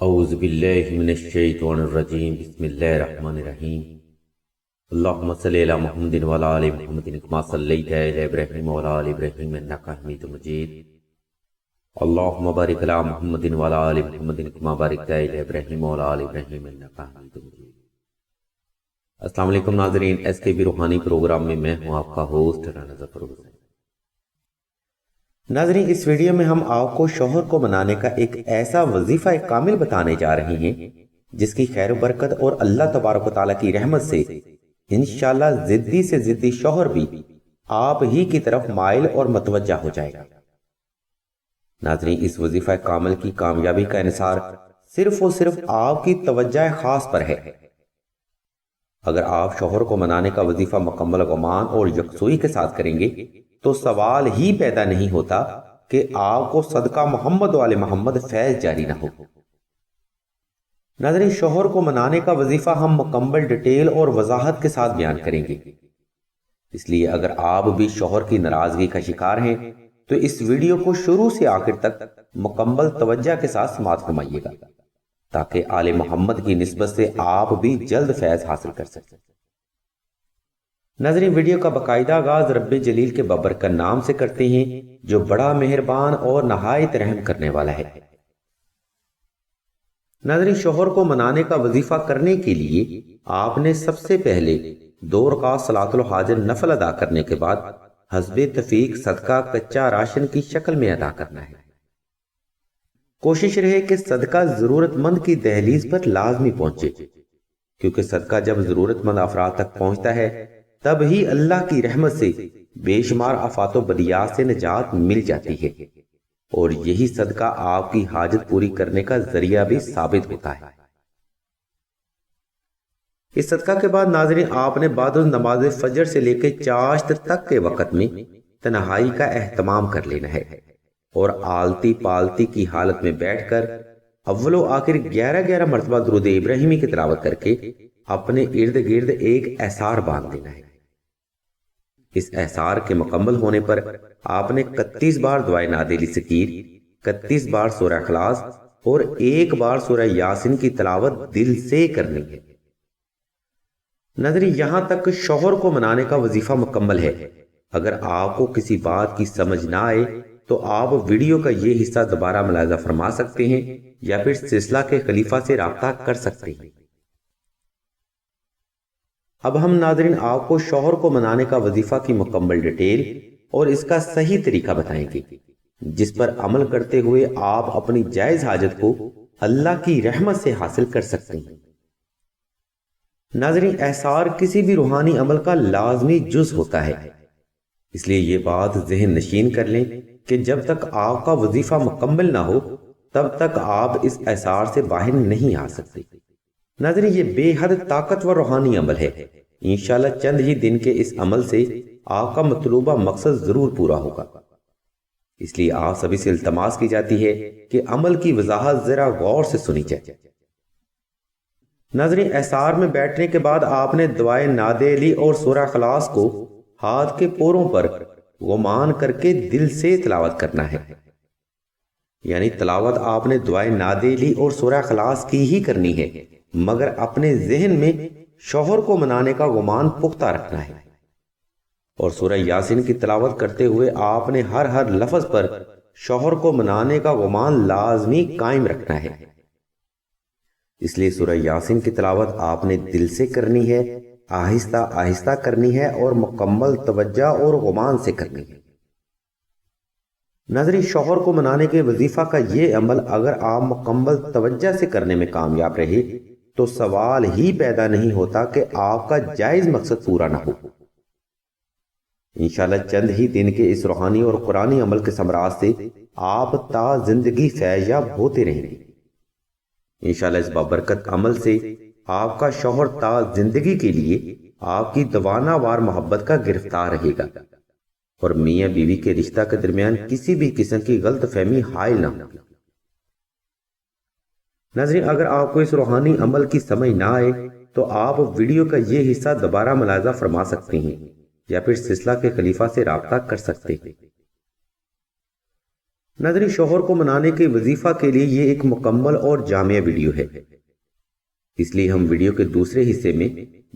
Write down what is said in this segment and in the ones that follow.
اعوذ باللہ من الشیطان الرجیم بسم اللہ الرحمن الرحیم اللہم صلی علی محمد وعلی آل محمد کما صلیت علی ابراہیم وعلی آل ابراہیم انک حمید مجید اللہم بارک علی محمد وعلی آل محمد کما بارکت علی ابراہیم وعلی آل ابراہیم انک حمید مجید۔ السلام علیکم ناظرین، ایس کے بی روحانی پروگرام میں میں ہوں آپ کا ہوسٹ رانا ظفر حسین۔ ناظرین، اس ویڈیو میں ہم آپ کو شوہر کو منانے کا ایک ایسا وظیفہ کامل بتانے جا رہے ہیں جس کی خیر و برکت اور اللہ تبارک و تعالیٰ کی رحمت سے انشاءاللہ ضدی سے ضدی شوہر بھی آپ ہی کی طرف مائل اور متوجہ ہو جائے گا۔ ناظرین، اس وظیفہ کامل کی کامیابی کا انحصار صرف اور صرف آپ کی توجہ خاص پر ہے۔ اگر آپ شوہر کو منانے کا وظیفہ مکمل غمان اور یکسوئی کے ساتھ کریں گے تو سوال ہی پیدا نہیں ہوتا کہ آپ کو صدقہ محمد والے محمد فیض جاری نہ ہو۔ ناظرین، شوہر کو منانے کا وظیفہ ہم مکمل ڈیٹیل اور وضاحت کے ساتھ بیان کریں گے، اس لیے اگر آپ بھی شوہر کی ناراضگی کا شکار ہیں تو اس ویڈیو کو شروع سے آخر تک مکمل توجہ کے ساتھ سماعت فرمائیے گا تاکہ آل محمد کی نسبت سے آپ بھی جلد فیض حاصل کر سکیں۔ ناظرین، ویڈیو کا باقاعدہ آغاز رب جلیل کے بابرکت نام سے کرتے ہیں جو بڑا مہربان اور نہایت رحم کرنے والا ہے۔ ناظرین، شوہر کو منانے کا وظیفہ کرنے کے لیے آپ نے سب سے پہلے 2 رکعت صلاۃ الحاجت نفل ادا کرنے کے بعد حسب تفیق صدقہ کچا راشن کی شکل میں ادا کرنا ہے۔ کوشش رہے کہ صدقہ ضرورت مند کی دہلیز پر لازمی پہنچے، کیونکہ صدقہ جب ضرورت مند افراد تک پہنچتا ہے تب ہی اللہ کی رحمت سے بے شمار آفات و بلیات سے نجات مل جاتی ہے، اور یہی صدقہ آپ کی حاجت پوری کرنے کا ذریعہ بھی ثابت ہوتا ہے۔ اس صدقہ کے بعد ناظرین، آپ نے بعد نماز فجر سے لے کے چاشت تک کے وقت میں تنہائی کا اہتمام کر لینا ہے اور آلتی پالتی کی حالت میں بیٹھ کر اول و آخر 11 مرتبہ درود ابراہیمی کی تلاوت کر کے اپنے ارد گرد ایک احصار باندھ دینا ہے۔ اس احصار کے مکمل ہونے پر آپ نے 31 بار دعائے نادیلی سکیر، 31 بار سورہ اخلاص اور 1 بار سورہ یاسین کی تلاوت دل سے کرنی ہے۔ ناظرین، یہاں تک شوہر کو منانے کا وظیفہ مکمل ہے۔ اگر آپ کو کسی بات کی سمجھ نہ آئے تو آپ ویڈیو کا یہ حصہ دوبارہ ملاحظہ فرما سکتے ہیں یا پھر سلسلہ کے خلیفہ سے رابطہ کر سکتے ہیں۔ اب ہم ناظرین آپ کو شوہر کو منانے کا وظیفہ کی مکمل ڈیٹیل اور اس کا صحیح طریقہ بتائیں گے جس پر عمل کرتے ہوئے آپ اپنی جائز حاجت کو اللہ کی رحمت سے حاصل کر سکتے ہیں۔ ناظرین، احصار کسی بھی روحانی عمل کا لازمی جز ہوتا ہے، اس لیے یہ بات ذہن نشین کر لیں کہ جب تک آپ کا وظیفہ مکمل نہ ہو تب تک آپ اس احصار سے باہر نہیں آ سکتے۔ ناظرین، یہ بے حد طاقتور روحانی عمل ہے۔ انشاءاللہ چند ہی دن کے اس عمل سے آپ کا مطلوبہ مقصد ضرور پورا ہوگا، اس لیے آپ سبھی سے التماس کی جاتی ہے کہ عمل کی وضاحت ذرا غور سے سنی جائے۔ ناظرین، احصار میں بیٹھنے کے بعد آپ نے دعائے نادیلی اور سورہ اخلاص کو ہاتھ کے پوروں پر غمان کر کے دل سے تلاوت کرنا ہے، یعنی تلاوت آپ نے دعائے نادیلی اور سورہ اخلاص کی ہی کرنی ہے، مگر اپنے ذہن میں شوہر کو منانے کا گمان پختہ رکھنا ہے، اور سورہ یاسین کی تلاوت کرتے ہوئے آپ نے ہر لفظ پر شوہر کو منانے کا گمان لازمی قائم رکھنا ہے۔ اس لیے سورہ یاسین کی تلاوت آپ نے دل سے کرنی ہے، آہستہ آہستہ کرنی ہے اور مکمل توجہ اور گمان سے کرنی ہے۔ ناظرین، شوہر کو منانے کے وظیفہ کا یہ عمل اگر آپ مکمل توجہ سے کرنے میں کامیاب رہے تو سوال ہی پیدا نہیں ہوتا کہ آپ کا جائز مقصد پورا نہ ہو۔ انشاءاللہ چند ہی دن کے اس روحانی اور قرآنی عمل کے ثمرات سے آپ تا زندگی فیض یاب ہوتے رہیں گے۔ انشاءاللہ اس بابرکت عمل سے آپ کا شوہر تا زندگی کے لیے آپ کی دوانہ وار محبت کا گرفتار رہے گا اور میاں بیوی کے رشتہ کے درمیان کسی بھی قسم کی غلط فہمی حائل نہ ہوگی۔ ناظرین، اگر آپ کو اس روحانی عمل کی سمجھ نہ آئے تو آپ ویڈیو کا یہ حصہ دوبارہ ملاحظہ فرما سکتے ہیں یا پھر سلسلہ کے خلیفہ سے رابطہ کر سکتے ہیں۔ ناظرین، شوہر کو منانے کے وظیفہ کے لیے یہ ایک مکمل اور جامع ویڈیو ہے، اس لیے ہم ویڈیو کے دوسرے حصے میں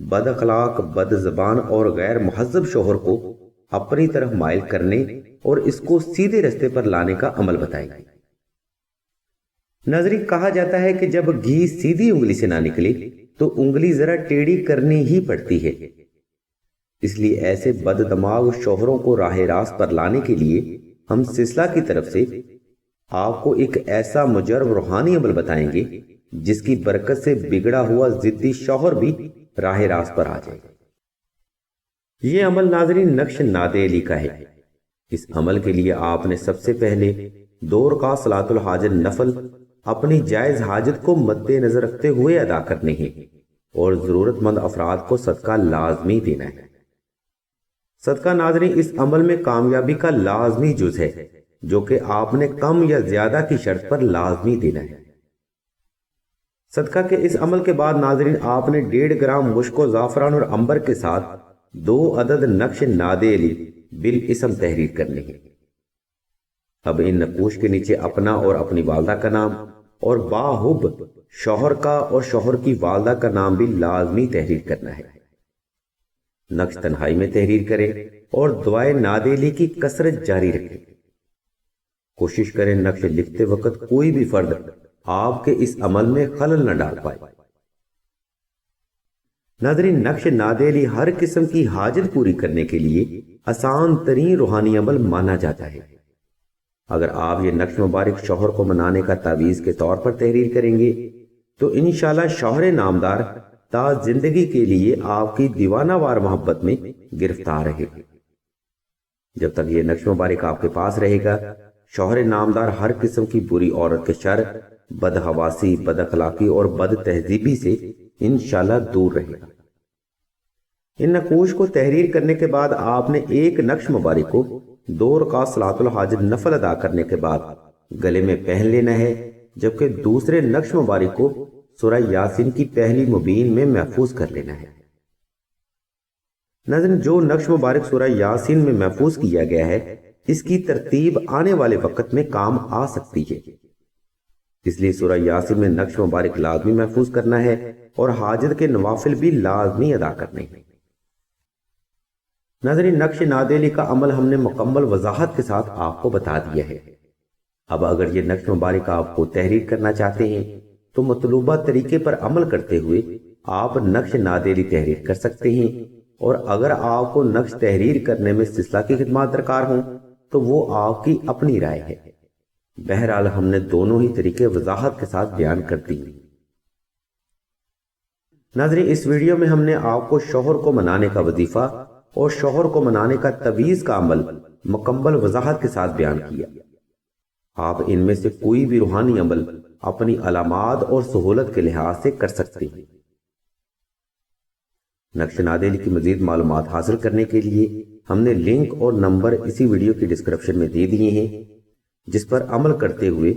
بد اخلاق، بد زبان اور غیر مہذب شوہر کو اپنی طرف مائل کرنے اور اس کو سیدھے رستے پر لانے کا عمل بتائیں گے۔ ناظرین، کہا جاتا ہے کہ جب گھی سیدھی انگلی سے نہ نکلے تو انگلی ذرا ٹیڑھی کرنی ہی پڑتی ہے، اس لیے ایسے بد دماغ شوہروں کو راہ راست پر لانے کے لیے ہم سلسلہ کی طرف سے آپ کو ایک ایسا مجرب روحانی عمل بتائیں گے جس کی برکت سے بگڑا ہوا ضدی شوہر بھی راہ راست پر آ جائے گا۔ یہ عمل ناظرین نقش ناد علی کا ہے۔ اس عمل کے لیے آپ نے سب سے پہلے 2 رکعت صلاۃ الحاجت نفل اپنی جائز حاجت کو مد نظر رکھتے ہوئے ادا کرنے ہیں اور ضرورت مند افراد کو صدقہ لازمی دینا ہے۔ صدقہ ناظرین اس عمل میں کامیابی کا لازمی جز ہے، جو کہ آپ نے کم یا زیادہ کی شرط پر لازمی دینا ہے۔ صدقہ کے اس عمل کے بعد ناظرین آپ نے 1.5 گرام مشک و زعفران اور عنبر کے ساتھ 2 عدد نقش ناد علی بالاسم تحریر کرنے ہیں۔ اب ان نقوش کے نیچے اپنا اور اپنی والدہ کا نام اور باحب شوہر کا اور شوہر کی والدہ کا نام بھی لازمی تحریر کرنا ہے۔ نقش تنہائی میں تحریر کریں اور دعائے ناد علی کی کثرت جاری رکھیں۔ کوشش کریں نقش لکھتے وقت کوئی بھی فرد آپ کے اس عمل میں خلل نہ ڈال پائے۔ ناظرین، نقش ناد علی ہر قسم کی حاجت پوری کرنے کے لیے آسان ترین روحانی عمل مانا جاتا ہے۔ اگر آپ یہ نقش مبارک شوہر کو منانے کا تعویذ کے طور پر تحریر کریں گے تو انشاءاللہ شوہر نامدار تا زندگی کے لیے آپ کی دیوانہ وار محبت میں گرفتار رہے گا۔ جب تک یہ نقش مبارک آپ کے پاس رہے گا، شوہر نامدار ہر قسم کی بری عورت کے شر، بدحواسی، بد اخلاقی اور بد تہذیبی سے انشاءاللہ دور رہے گا۔ ان نقوش کو تحریر کرنے کے بعد آپ نے ایک نقش مبارک کو 2 رکعت صلاۃ الحاجت نفل ادا کرنے کے بعد گلے میں پہن لینا ہے، جبکہ دوسرے نقش مبارک کو سورہ یاسین کی پہلی مبین میں محفوظ کر لینا ہے۔ ناظرین، جو نقش مبارک سورہ یاسین میں محفوظ کیا گیا ہے اس کی ترتیب آنے والے وقت میں کام آ سکتی ہے، اس لیے سورہ یاسین میں نقش مبارک لازمی محفوظ کرنا ہے اور حاجت کے نوافل بھی لازمی ادا کرنے ہیں۔ ناظرین، نقش ناد علی کا عمل ہم نے مکمل وضاحت کے ساتھ آپ کو بتا دیا ہے۔ اب اگر یہ نقش مبارک آپ کو تحریر کرنا چاہتے ہیں تو مطلوبہ طریقے پر عمل کرتے ہوئے آپ نقش ناد علی تحریر کر سکتے ہیں، اور اگر آپ کو نقش تحریر کرنے میں سلسلہ کی خدمات درکار ہوں تو وہ آپ کی اپنی رائے ہے۔ بہرحال ہم نے دونوں ہی طریقے وضاحت کے ساتھ بیان کر دی۔ ناظرین، اس ویڈیو میں ہم نے آپ کو شوہر کو منانے کا وظیفہ اور شوہر کو منانے کا تعویذ کا عمل مکمل وضاحت کے ساتھ بیان کیا۔ آپ ان میں سے کوئی بھی روحانی عمل اپنی علامات اور سہولت کے لحاظ سے کر سکتے ہیں۔ نقش ناد علی کی مزید معلومات حاصل کرنے کے لیے ہم نے لنک اور نمبر اسی ویڈیو کی ڈسکرپشن میں دے دیے ہیں، جس پر عمل کرتے ہوئے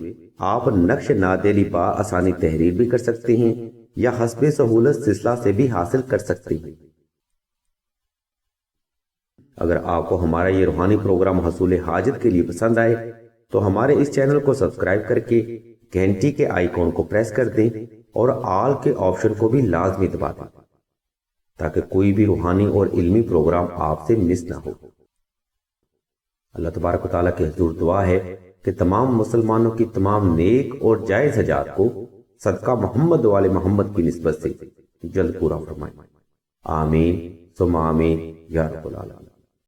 آپ نقش ناد علی بآسانی تحریر بھی کر سکتے ہیں یا حسب سہولت سلسلہ سے بھی حاصل کر سکتے ہیں۔ اگر آپ کو ہمارا یہ روحانی پروگرام حصول حاجت کے لیے پسند آئے تو ہمارے اس چینل کو سبسکرائب کر کے گھنٹی کے آئیکن کو پریس کر دیں اور آل کے آپشن کو بھی لازمی دبا دیں تاکہ کوئی بھی روحانی اور علمی پروگرام آپ سے مس نہ ہو۔ اللہ تبارک و تعالیٰ کے حضور دعا ہے کہ تمام مسلمانوں کی تمام نیک اور جائز حاجات کو صدقہ محمد و آل محمد کی نسبت سے جلد پورا فرمائے۔ آمین ثم آمین یا رب العالمین۔